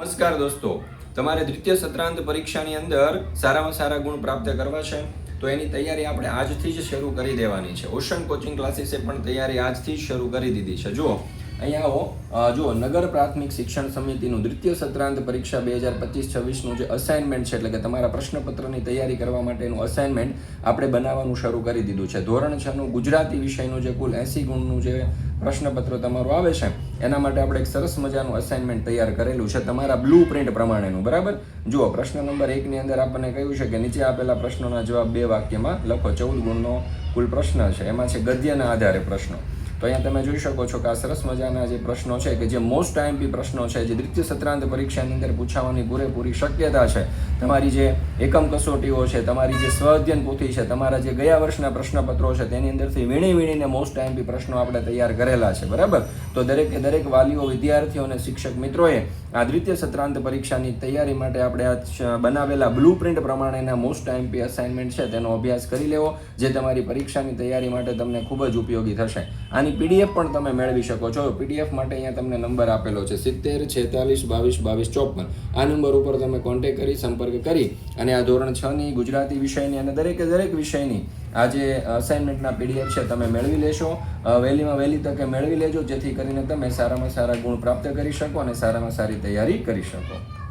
નમસ્કાર દોસ્તો, તમારે દ્વિતીય સત્રાંત પરીક્ષાની અંદર સારામાં સારા ગુણ પ્રાપ્ત કરવા છે તો એની તૈયારી આપણે આજથી જ શરૂ કરી દેવાની છે. ઓશન કોચિંગ ક્લાસીસે પણ તૈયારી આજથી જ શરૂ કરી દીધી છે. જુઓ અહીંયા જુઓ નગર પ્રાથમિક શિક્ષણ સમિતિનું દ્વિતીય સત્રાંત પરીક્ષા 2025-26નું જે અસાઇનમેન્ટ છે, એટલે કે તમારા પ્રશ્નપત્રની તૈયારી કરવા માટેનું અસાઇનમેન્ટ આપણે બનાવવાનું શરૂ કરી દીધું છે. ધોરણ 6નું ગુજરાતી વિષયનું જે કુલ 80 ગુણનું જે પ્રશ્નપત્ર તમારું આવે છે એના માટે આપણે એક સરસ મજાનું અસાઇનમેન્ટ તૈયાર કરેલું છે તમારા બ્લુ પ્રિન્ટ પ્રમાણેનું. બરાબર, જુઓ પ્રશ્ન નંબર 1 ની અંદર આપણને કહ્યું છે કે નીચે આપેલા પ્રશ્નોના જવાબ 2 વાક્યમાં લખો. 14 ગુણનો કુલ પ્રશ્ન છે, એમાં છે ગદ્યના આધારે પ્રશ્નો. તો અહીંયા તમે જોઈ શકો છો કે આ સરસ મજાના જે પ્રશ્નો છે કે જે મોસ્ટ આઈએમપી પ્રશ્નો છે, જે દ્વિતીય સત્રાંત પરીક્ષાની અંદર પૂછાવાની પૂરેપૂરી શક્યતા છે. તમારી જે એકમ કસોટીઓ છે, તમારી જે સ્વઅધ્યયન પોથી છે, તમારા જે ગયા વર્ષના પ્રશ્નપત્રો છે તેની અંદરથી વીણીને મોસ્ટ આઈએમપી પ્રશ્નો આપણે તૈયાર કરેલા છે. બરાબર, તો દરેક વાલીઓ, વિદ્યાર્થીઓ અને શિક્ષક મિત્રોએ આ દ્વિતીય સત્રાંત પરીક્ષાની તૈયારી માટે આપણે આ બનાવેલા બ્લુ પ્રિન્ટ પ્રમાણેના મોસ્ટ આઈએમપી અસાઇનમેન્ટ છે તેનો અભ્યાસ કરી લેવો, જે તમારી પરીક્ષાની તૈયારી માટે તમને ખૂબ જ ઉપયોગી થશે. આની પીડીએફ પણ તમે મેળવી શકો છો. પીડીએફ માટે અહીંયા તમને નંબર આપેલો છે 70 46 22 22 54. આ નંબર ઉપર તમે કોન્ટેક્ટ કરી, સંપર્ક કરી અને આ ધોરણ 6ની ગુજરાતી વિષયની અને દરેક વિષયની આ જે અસાઇનમેન્ટના પીડીએફ છે તમે મેળવી લેશો. વહેલીમાં વહેલી તકે મેળવી લેજો, જેથી કરીને તમે સારામાં સારા ગુણ પ્રાપ્ત કરી શકો અને સારામાં સારી તૈયારી કરી શકો.